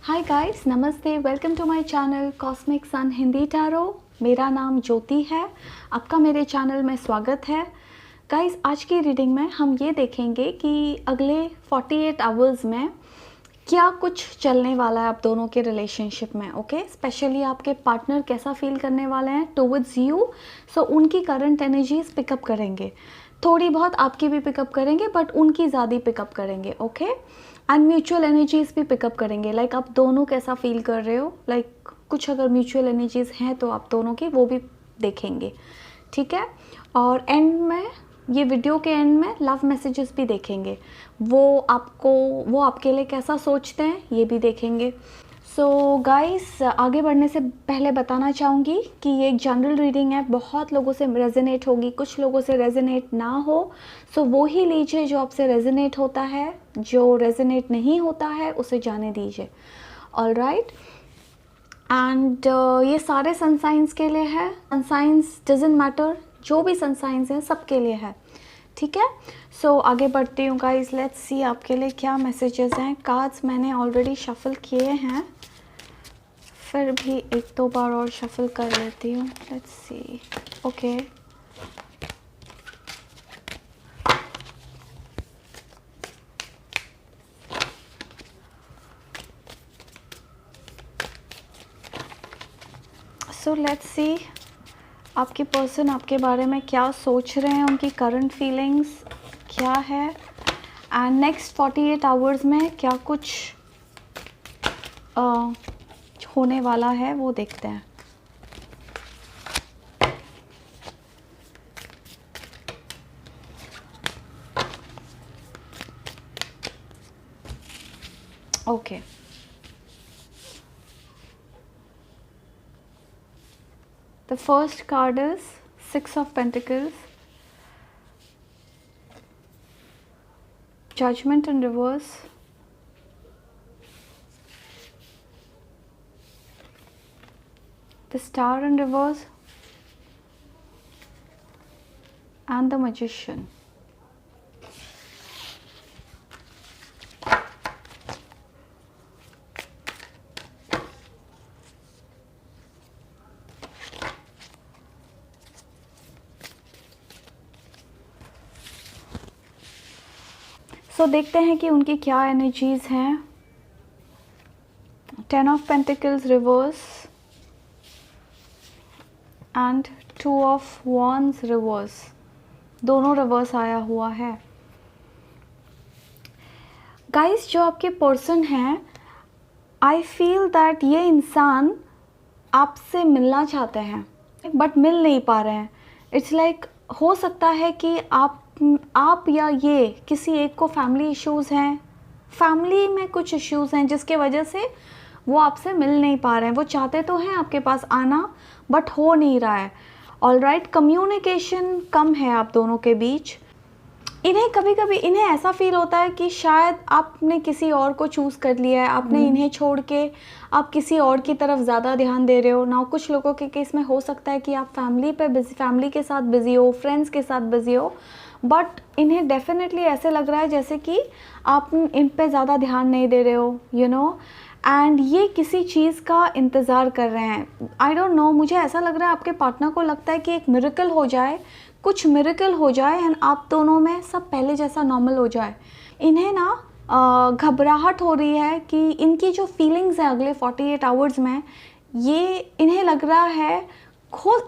हाय guys, नमस्ते। Welcome to my channel cosmic sun Hindi tarot. मेरा नाम ज्योति है। आपका मेरे चैनल में स्वागत है। गाइस, आज की रीडिंग में हम ये देखेंगे कि अगले 48 आवर्स में क्या कुछ चलने वाला है आप दोनों के रिलेशनशिप में। ओके, स्पेशली आपके पार्टनर कैसा फील करने वाले हैं टुवर्ड्स यू। सो उनकी करंट एनर्जीज पिकअप करेंगे, थोड़ी बहुत आपकी भी पिकअप करेंगे, बट उनकी ज़्यादा पिकअप करेंगे। ओके, एंड म्यूचुअल एनर्जीज भी पिकअप करेंगे। लाइक आप दोनों कैसा फील कर रहे हो, लाइक कुछ अगर म्यूचुअल एनर्जीज हैं तो आप दोनों की वो भी देखेंगे। ठीक है, और एंड में ये वीडियो के एंड में लव मैसेजेस भी देखेंगे। वो आपके लिए कैसा सोचते हैं ये भी देखेंगे। सो गाइस, आगे बढ़ने से पहले बताना चाहूँगी कि ये एक जनरल रीडिंग है, बहुत लोगों से रेजोनेट होगी, कुछ लोगों से रेजोनेट ना हो। सो वो ही लीजिए जो आपसे रेजोनेट होता है, जो रेजोनेट नहीं होता है उसे जाने दीजिए। ऑलराइट, एंड ये सारे सन साइंस के लिए है। सन साइंस डजंट मैटर, जो भी सन साइंस हैं सबके लिए है। ठीक है, सो आगे बढ़ती हूँ गाइस। लेट्स सी आपके लिए क्या मैसेजेस हैं। कार्ड्स मैंने ऑलरेडी शफल किए हैं, फिर भी एक दो बार और शफल कर लेती हूँ। Let's see. Okay, so let's सी आपके पर्सन आपके बारे में क्या सोच रहे हैं, उनकी करंट फीलिंग्स क्या है, एंड नेक्स्ट 48 आवर्स में क्या कुछ होने वाला है वो देखते हैं। Okay, the first card is Six of Pentacles, Judgment in reverse, the Star in reverse, and the Magician. सो देखते हैं कि उनकी क्या एनर्जीज हैं। 10 of Pentacles reverse and 2 of Wands reverse, दोनों रिवर्स आया हुआ है। गाइस, जो आपके पर्सन हैं, आई फील दैट ये इंसान आपसे मिलना चाहते हैं बट मिल नहीं पा रहे हैं। इट्स लाइक हो सकता है कि आप या ये किसी एक को फैमिली इश्यूज़ हैं, फैमिली में कुछ इश्यूज़ हैं जिसके वजह से वो आपसे मिल नहीं पा रहे हैं। वो चाहते तो हैं आपके पास आना, बट हो नहीं रहा है। ऑलराइट, कम्युनिकेशन कम है आप दोनों के बीच। इन्हें कभी कभी ऐसा फील होता है कि शायद आपने किसी और को चूज़ कर लिया है, आपने इन्हें छोड़ के आप किसी और की तरफ ज़्यादा ध्यान दे रहे हो ना। कुछ लोगों के केस में हो सकता है कि आप फैमिली के साथ बिजी हो, फ्रेंड्स के साथ बिजी हो, बट इन्हें डेफिनेटली ऐसे लग रहा है जैसे कि आप इन पे ज़्यादा ध्यान नहीं दे रहे हो, यू नो। एंड ये किसी चीज़ का इंतज़ार कर रहे हैं। आई डोंट नो, मुझे ऐसा लग रहा है आपके पार्टनर को लगता है कि एक मिरेकल हो जाए, कुछ मिरेकल हो जाए एंड आप दोनों में सब पहले जैसा नॉर्मल हो जाए। इन्हें ना घबराहट हो रही है कि इनकी जो फीलिंग्स हैं अगले 48 आवर्स में, ये इन्हें लग रहा है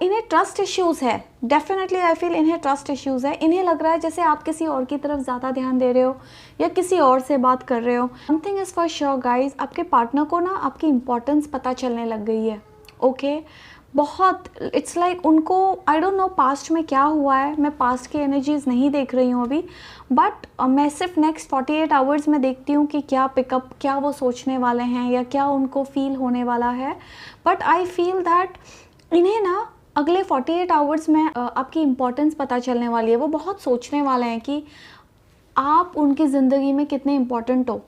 इन्हें ट्रस्ट इश्यूज़ है। डेफिनेटली आई फील इन्हें ट्रस्ट इश्यूज़ है। इन्हें लग रहा है जैसे आप किसी और की तरफ ज़्यादा ध्यान दे रहे हो या किसी और से बात कर रहे हो। One thing is for sure guys, आपके पार्टनर को ना आपकी इम्पोर्टेंस पता चलने लग गई है। ओके, बहुत इट्स लाइक उनको, आई डोंट नो पास्ट में क्या हुआ है, मैं पास्ट की एनर्जीज नहीं देख रही हूँ अभी, बट मैं सिर्फ नेक्स्ट 48 आवर्स में देखती हूँ कि क्या वो सोचने वाले हैं या क्या उनको फील होने वाला है। बट आई फील दैट इन्हें ना अगले 48 आवर्स में आपकी इम्पोर्टेंस पता चलने वाली है। वो बहुत सोचने वाले हैं कि आप उनकी ज़िंदगी में कितने इम्पोर्टेंट हो।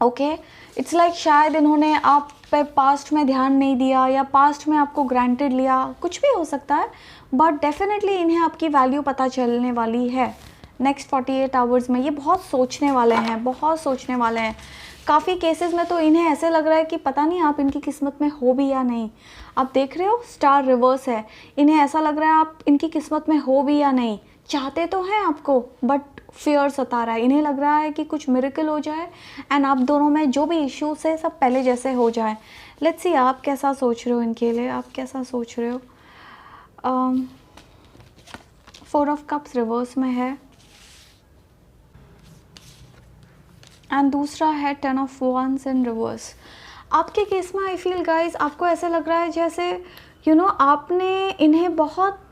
ओके, इट्स लाइक शायद इन्होंने आप पे पास्ट में ध्यान नहीं दिया या पास्ट में आपको ग्रांटेड लिया, कुछ भी हो सकता है, बट डेफिनेटली इन्हें आपकी वैल्यू पता चलने वाली है। नेक्स्ट 48 आवर्स में ये बहुत सोचने वाले हैं, बहुत सोचने वाले हैं। काफ़ी केसेस में तो इन्हें ऐसे लग रहा है कि पता नहीं आप इनकी किस्मत में हो भी या नहीं। आप देख रहे हो स्टार रिवर्स है, इन्हें ऐसा लग रहा है आप इनकी किस्मत में हो भी या नहीं। चाहते तो हैं आपको बट फियर सता रहा है, इन्हें लग रहा है कि कुछ मिरेकल हो जाए एंड आप दोनों में जो भी इश्यूज है सब पहले जैसे हो जाए। लेट्स सी आप कैसा सोच रहे हो इनके लिए, आप कैसा सोच रहे हो। 4 ऑफ कप्स रिवर्स में है एंड दूसरा है 10 ऑफ wands इन रिवर्स। आपके केस में आई फील गाइज आपको ऐसा लग रहा है जैसे आपने इन्हें बहुत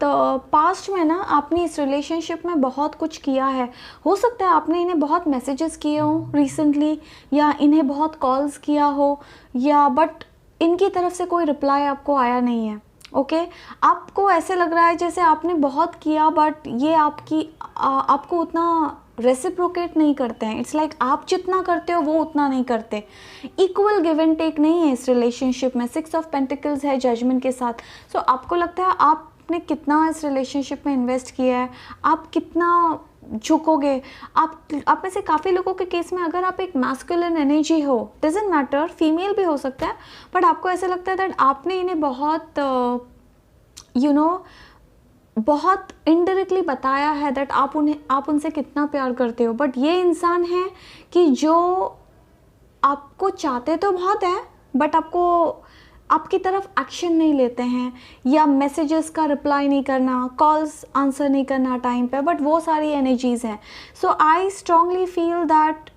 पास्ट में ना आपने इस रिलेशनशिप में बहुत कुछ किया है। हो सकता है आपने इन्हें बहुत मैसेजेस किए हो रिसेंटली, या इन्हें बहुत कॉल्स किया हो, या बट इनकी तरफ से कोई रिप्लाई आपको आया नहीं है। ओके आपको ऐसे लग रहा है जैसे आपने बहुत किया बट ये आपको उतना रेसिप्रोकेट नहीं करते हैं। इट्स लाइक आप जितना करते हो वो उतना नहीं करते। इक्वल गिव एंड टेक नहीं है इस रिलेशनशिप में। 6 ऑफ पेंटिकल्स है जजमेंट के साथ। सो आपको लगता है आपने कितना इस रिलेशनशिप में इन्वेस्ट किया है, आप कितना झुकोगे। आप में से काफ़ी लोगों के केस में अगर आप एक मैस्कुलिन एनर्जी हो, डजंट मैटर फीमेल भी हो सकता है, बट आपको ऐसा लगता है दैट आपने इन्हें बहुत बहुत इनडायरेक्टली बताया है दैट आप उनसे कितना प्यार करते हो। बट ये इंसान है कि जो आपको चाहते तो बहुत है बट आपकी तरफ एक्शन नहीं लेते हैं, या मैसेजेस का रिप्लाई नहीं करना, कॉल्स आंसर नहीं करना टाइम पे, बट वो सारी एनर्जीज़ हैं। सो आई स्ट्रांगली फील दैट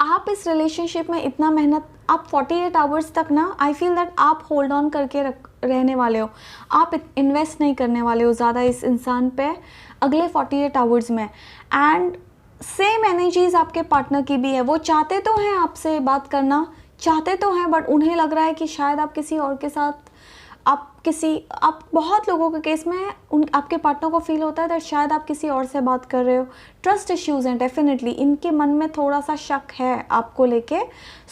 आप इस रिलेशनशिप में इतना मेहनत, आप 48 आवर्स तक ना आई फील दैट आप होल्ड ऑन करके रहने वाले हो। आप इन्वेस्ट नहीं करने वाले हो ज़्यादा इस इंसान पे अगले 48 आवर्स में। एंड सेम एनर्जीज आपके पार्टनर की भी है। वो चाहते तो हैं आपसे बात करना, चाहते तो हैं, बट उन्हें लग रहा है कि शायद आप किसी और के साथ आप बहुत लोगों के केस में आपके पार्टनर को फील होता है दैट शायद आप किसी और से बात कर रहे हो। ट्रस्ट इश्यूज हैं डेफिनेटली, इनके मन में थोड़ा सा शक है आपको लेके।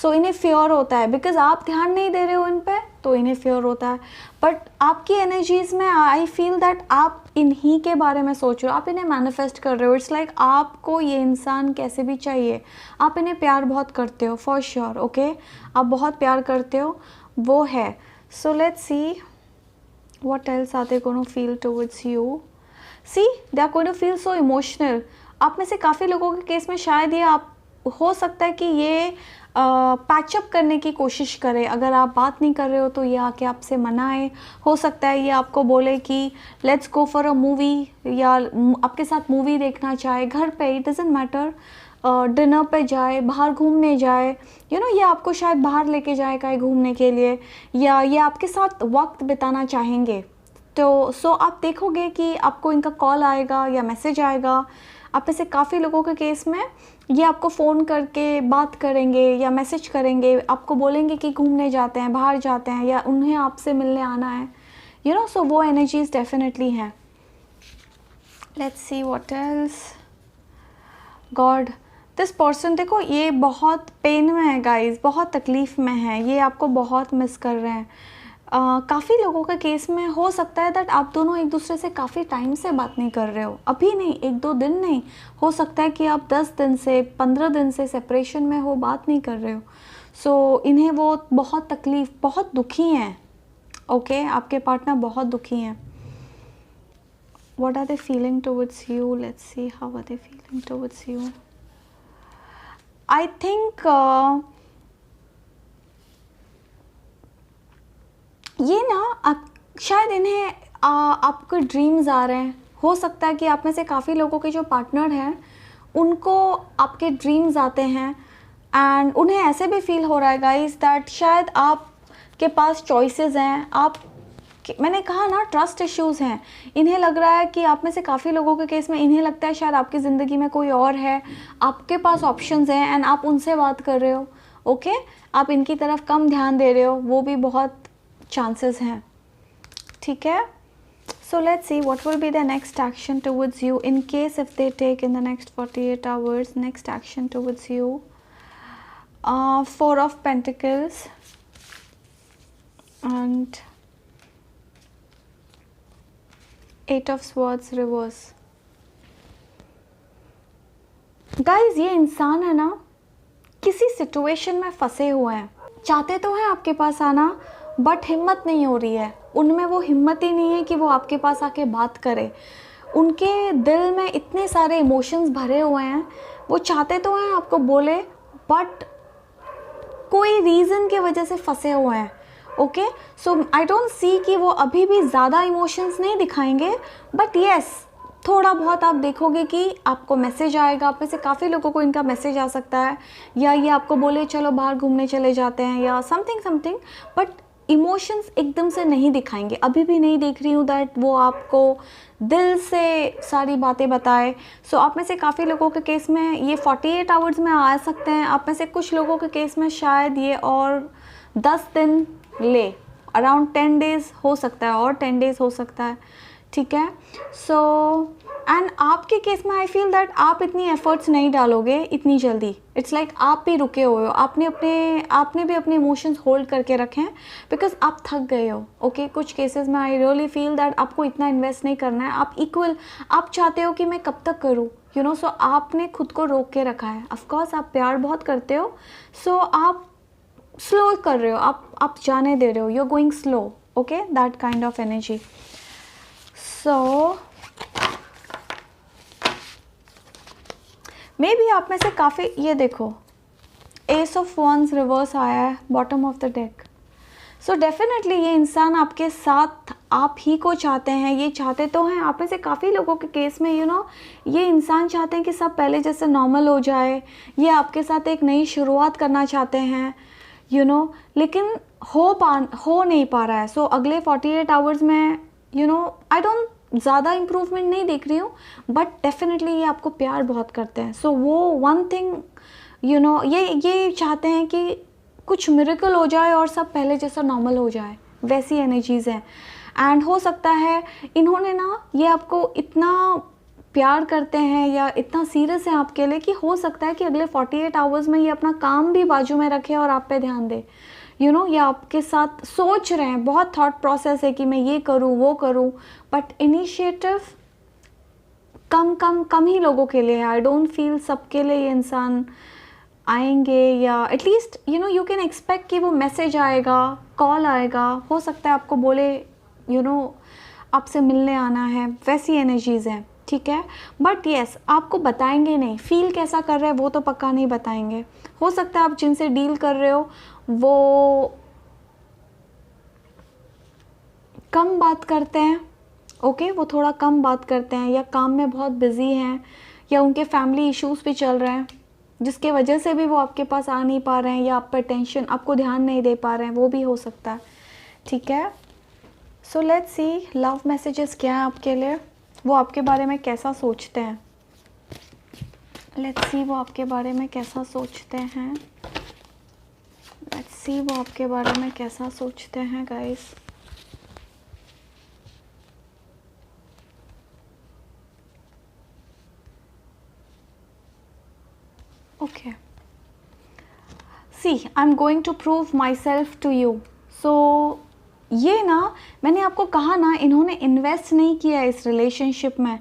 सो इन्हें फेयर होता है बिकॉज आप ध्यान नहीं दे रहे हो इन पे, तो इन्हें फेयर होता है। बट आपकी एनर्जीज में आई फील दैट आप इन्हीं के बारे में सोच रहे हो, आप इन्हें मैनिफेस्ट कर रहे हो। इट्स लाइक आपको ये इंसान कैसे भी चाहिए, आप इन्हें प्यार बहुत करते हो फॉर श्योर। ओके आप बहुत प्यार करते हो, वो है। So let's see what else are they going to feel towards you. See, they are going to feel so emotional. आप में से काफ़ी लोगों के केस में शायद ये आप हो सकता है कि ये पैचअप करने की कोशिश करे। अगर आप बात नहीं कर रहे हो तो ये आके आपसे मनाए। हो सकता है ये आपको बोले कि let's go for a movie, या आपके साथ मूवी देखना चाहे घर पे, इट डजेंट मैटर, डिनर पे जाए, बाहर घूमने जाए, ये आपको शायद बाहर लेके जाए कहीं घूमने के लिए, या ये आपके साथ वक्त बिताना चाहेंगे। तो आप देखोगे कि आपको इनका कॉल आएगा या मैसेज आएगा। आप में से काफ़ी लोगों के केस में ये आपको फ़ोन करके बात करेंगे या मैसेज करेंगे, आपको बोलेंगे कि घूमने जाते हैं, बाहर जाते हैं, या उन्हें आपसे मिलने आना है। सो वो एनर्जीज डेफिनेटली हैं। Let's see what else. God, this person देखो ये बहुत पेन में है गाइज, बहुत तकलीफ़ में है, ये आपको बहुत मिस कर रहे हैं। काफ़ी लोगों के केस में हो सकता है दैट आप दोनों एक दूसरे से काफ़ी टाइम से बात नहीं कर रहे हो, अभी नहीं, 1-2 दिन नहीं, हो सकता है कि आप 10 दिन से 15 दिन से सेपरेशन में हो, बात नहीं कर रहे हो। सो इन्हें वो बहुत तकलीफ़, बहुत दुखी हैं। ओके आपके पार्टनर बहुत दुखी हैं। What are they feeling towards you? Let's see how are they feeling towards you. I think ये ना शायद इन्हें आपके ड्रीम्स आ रहे हैं। हो सकता है कि आप में से काफ़ी लोगों के जो पार्टनर हैं उनको आपके ड्रीम्स आते हैं, एंड उन्हें ऐसे भी फील हो रहा है गाइस दैट शायद आपके पास चॉइसेस हैं। मैंने कहा ना ट्रस्ट इश्यूज़ हैं। इन्हें लग रहा है कि आप में से काफ़ी लोगों के केस में इन्हें लगता है शायद आपकी ज़िंदगी में कोई और है, आपके पास ऑप्शंस हैं एंड आप उनसे बात कर रहे हो। ओके आप इनकी तरफ कम ध्यान दे रहे हो, वो भी बहुत चांसेस हैं। ठीक है, so let's see what will be the next action towards you in case if they take in the next 48 hours. Next action towards you, 4 of pentacles and 8 of swords reverse. Guys ये इंसान है ना, किसी situation में फंसे हुए हैं, चाहते तो हैं आपके पास आना बट हिम्मत नहीं हो रही है, उनमें वो हिम्मत ही नहीं है कि वो आपके पास आके बात करे। उनके दिल में इतने सारे इमोशंस भरे हुए हैं, वो चाहते तो हैं आपको बोले बट कोई रीज़न के वजह से फंसे हुए हैं। Okay, so I don't see कि वो अभी भी ज़्यादा इमोशंस नहीं दिखाएंगे, बट येस थोड़ा बहुत आप देखोगे कि आपको मैसेज आएगा। आप में से काफ़ी लोगों को इनका मैसेज आ सकता है, या ये आपको बोले चलो बाहर घूमने चले जाते हैं या समथिंग, बट इमोशंस एकदम से नहीं दिखाएंगे। अभी भी नहीं देख रही हूँ दैट वो आपको दिल से सारी बातें बताए। सो आप में से काफ़ी लोगों के केस में ये 48 आवर्स में आ सकते हैं, आप में से कुछ लोगों के केस में शायद ये और 10 दिन ले, अराउंड 10 डेज़ हो सकता है, और 10 डेज़ हो सकता है, ठीक है। सो एंड आपके केस में आई फील दैट आप इतनी एफर्ट्स नहीं डालोगे इतनी जल्दी। इट्स लाइक आप भी रुके हुए हो, आपने भी अपने इमोशंस होल्ड करके रखे हैं बिकॉज आप थक गए हो। ओके, कुछ केसेस में आई रियली फील दैट आपको इतना इन्वेस्ट नहीं करना है, आप इक्वल, आप चाहते हो कि मैं कब तक करूँ, यू नो। सो आपने खुद को रोक के रखा है। ऑफकोर्स आप प्यार बहुत करते हो, सो आप स्लो कर रहे हो, आप जाने दे रहे हो, you are going slow. Okay, that kind of energy. So maybe आप में से काफ़ी, ये देखो एस ऑफ वंस रिवर्स आया है bottom of the deck. So definitely ये इंसान आपके साथ आप ही को चाहते हैं, ये चाहते तो हैं। आप में से काफ़ी लोगों के केस में यू नो ये इंसान चाहते हैं कि सब पहले जैसे नॉर्मल हो जाए, ये आपके साथ एक नई शुरुआत करना चाहते हैं, यू नो, लेकिन हो नहीं पा रहा है। सो अगले 48 आवर्स में यू नो आई डोंट ज़्यादा इम्प्रूवमेंट नहीं देख रही हूँ, बट डेफिनेटली ये आपको प्यार बहुत करते हैं। सो वो वन थिंग यू नो ये चाहते हैं कि कुछ मिरेकल हो जाए और सब पहले जैसा नॉर्मल हो जाए, वैसी एनर्जीज़ हैं। एंड हो सकता है इन्होंने ना, ये आपको इतना प्यार करते हैं या इतना सीरियस है आपके लिए कि हो सकता है कि अगले 48 आवर्स में ये अपना काम भी बाजू में रखे और आप पे ध्यान दे, यू नो, या आपके साथ सोच रहे हैं। बहुत थॉट प्रोसेस है कि मैं ये करूँ वो करूँ, बट इनिशिएटिव कम ही लोगों के लिए है। आई डोंट फील सबके लिए ये इंसान आएंगे, या at least you know you can expect कि वो मैसेज आएगा, कॉल आएगा, हो सकता है आपको बोले यू नो आपसे मिलने आना है, वैसी एनर्जीज़ हैं, ठीक है। बट येस आपको बताएंगे नहीं, फील कैसा कर रहे हैं वो तो पक्का नहीं बताएंगे। हो सकता है आप जिनसे डील कर रहे हो वो कम बात करते हैं, ओके, वो थोड़ा कम बात करते हैं, या काम में बहुत बिजी हैं, या उनके फैमिली इश्यूज़ भी चल रहे हैं जिसके वजह से भी वो आपके पास आ नहीं पा रहे हैं, या आप पर टेंशन, आपको ध्यान नहीं दे पा रहे हैं, वो भी हो सकता है, ठीक है। So let's C love messages क्या है आपके लिए, वो आपके बारे में कैसा सोचते हैं। लेट्स सी वो आपके बारे में कैसा सोचते हैं, लेट्स सी वो आपके बारे में कैसा सोचते हैं guys. Okay, see I am going to prove my self to you. So ये ना, मैंने आपको कहा ना, इन्होंने इन्वेस्ट नहीं किया है इस रिलेशनशिप में,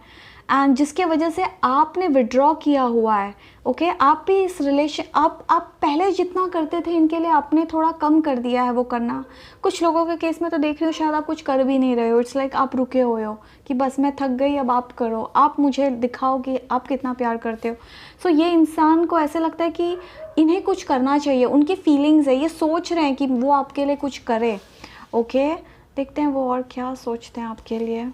एंड जिसके वजह से आपने विड्रॉ किया हुआ है। ओके, आप भी इस रिलेशन, आप पहले जितना करते थे इनके लिए आपने थोड़ा कम कर दिया है वो करना। कुछ लोगों के केस में तो देख रही हो शायद आप कुछ कर भी नहीं रहे हो, इट्स लाइक आप रुके हुए हो कि बस मैं थक गई, अब आप करो, आप मुझे दिखाओ कि आप कितना प्यार करते हो। सो ये इंसान को ऐसे लगता है कि इन्हें कुछ करना चाहिए, उनकी फीलिंग्स है, ये सोच रहे हैं कि वो आपके लिए कुछ करे। ओके, देखते हैं वो और क्या सोचते हैं आपके लिए।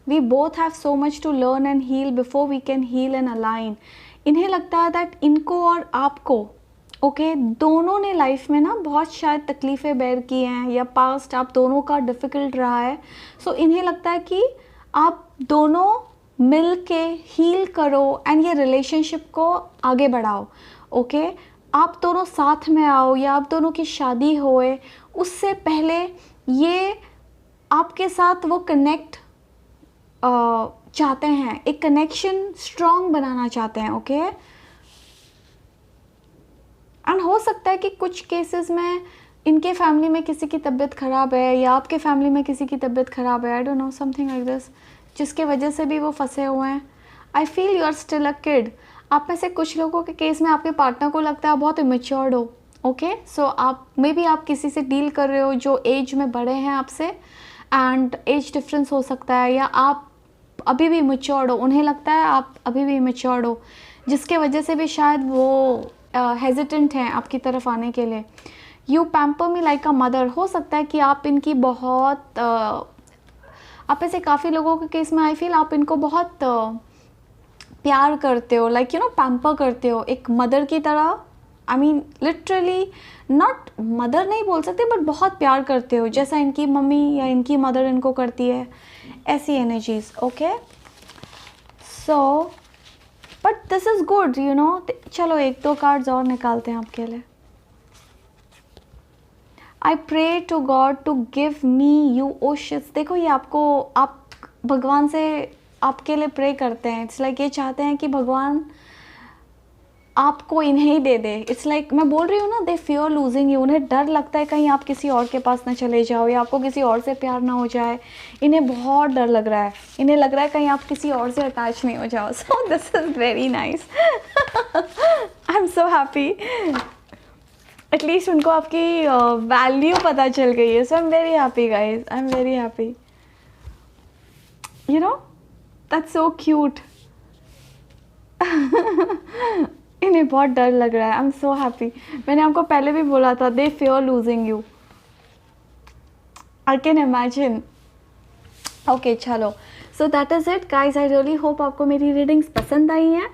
We both have so much to learn and heal before we can heal and align. इन्हें लगता है दैट इनको और आपको, ओके, दोनों ने लाइफ में ना बहुत शायद तकलीफ़ें बेयर की हैं, या पास्ट आप दोनों का डिफ़िकल्ट रहा है। सो इन्हें लगता है कि आप दोनों मिल के हील करो एंड ये रिलेशनशिप को आगे बढ़ाओ। ओके, आप दोनों साथ में आओ, या आप दोनों की शादी होए उससे पहले ये आपके साथ वो कनेक्ट चाहते हैं, एक कनेक्शन स्ट्रॉन्ग बनाना चाहते हैं। ओके, एंड हो सकता है कि कुछ केसेस में इनके फैमिली में किसी की तबीयत ख़राब है, या आपके फैमिली में किसी की तबीयत ख़राब है, I don't know, something like this, जिसके वजह से भी वो फंसे हुए हैं। I feel you are still a kid. आप में से कुछ लोगों के केस में आपके पार्टनर को लगता है आप बहुत इमेच्योर्ड हो, ओके। सो आप मे बी आप किसी से डील कर रहे हो जो एज में बड़े हैं आपसे, एंड एज डिफरेंस हो सकता है, या आप अभी भी इमेच्योर्ड हो, उन्हें लगता है आप अभी भी इमेच्योर्ड हो, जिसके वजह से भी शायद वो हेजिटेंट हैं आपकी तरफ आने के लिए। You pamper me like a mother, हो सकता है कि आप इनकी बहुत आप ऐसे काफ़ी लोगों के केस में आई फील आप इनको बहुत प्यार करते हो, लाइक यू नो पैम्पर करते हो एक मदर की तरह। I mean literally not mother नहीं बोल सकते, बट बहुत प्यार करते हो जैसा इनकी मम्मी या इनकी मदर इनको करती है, ऐसी energies, okay. So but this is good, you know. चलो 1-2 कार्ड्स और निकालते हैं आपके लिए। I pray to God to give me you ओशियस। देखो ये आपको, आप भगवान से आपके लिए प्रे करते हैं। इट्स लाइक ये चाहते हैं कि भगवान आपको इन्हें ही दे दे। इट्स लाइक मैं बोल रही हूँ ना, दे फियर लूजिंग यू। उन्हें डर लगता है कहीं आप किसी और के पास ना चले जाओ, या आपको किसी और से प्यार ना हो जाए। इन्हें बहुत डर लग रहा है, इन्हें लग रहा है कहीं आप किसी और से अटैच नहीं हो जाओ। So this is very nice. I am so happy. At least उनको आपकी वैल्यू पता चल गई है। So I am very happy guys, I am very happy. You know that's so cute. इन्हें बहुत डर लग रहा है। I am so happy. मैंने आपको पहले भी बोला था, they fear losing you. I can imagine. Okay चलो, so that is it guys. I really hope आपको मेरी रीडिंग्स पसंद आई हैं,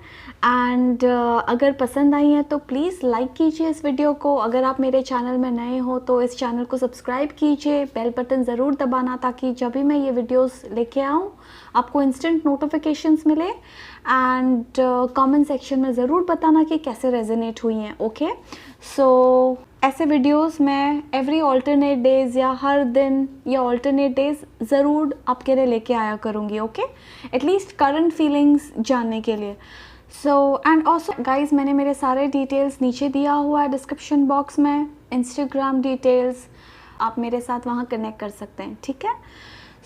एंड अगर पसंद आई हैं तो प्लीज़ लाइक कीजिए इस वीडियो को। अगर आप मेरे चैनल में नए हो तो इस चैनल को सब्सक्राइब कीजिए, बेल बटन ज़रूर दबाना, ताकि जब भी मैं ये वीडियोस लेके आऊँ आपको इंस्टेंट नोटिफिकेशंस मिले। एंड कमेंट सेक्शन में ज़रूर बताना कि कैसे रेजोनेट हुई हैं, ओके। सो ऐसे वीडियोस मैं एवरी ऑल्टरनेट डेज़ या हर दिन या ऑल्टरनेट डेज़ ज़रूर आपके लिए लेके आया करूँगी, ओके। एटलीस्ट करंट फीलिंग्स जानने के लिए। सो एंड ऑल्सो गाइज, मैंने मेरे सारे डिटेल्स नीचे दिया हुआ है डिस्क्रिप्शन बॉक्स में, इंस्टाग्राम डिटेल्स, आप मेरे साथ वहाँ कनेक्ट कर सकते हैं, ठीक है।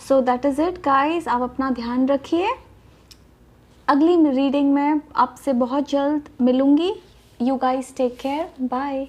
सो दैट इज़ इट गाइज। आप अपना ध्यान रखिए। अगली रीडिंग में आपसे बहुत जल्द मिलूँगी। You guys take care, bye.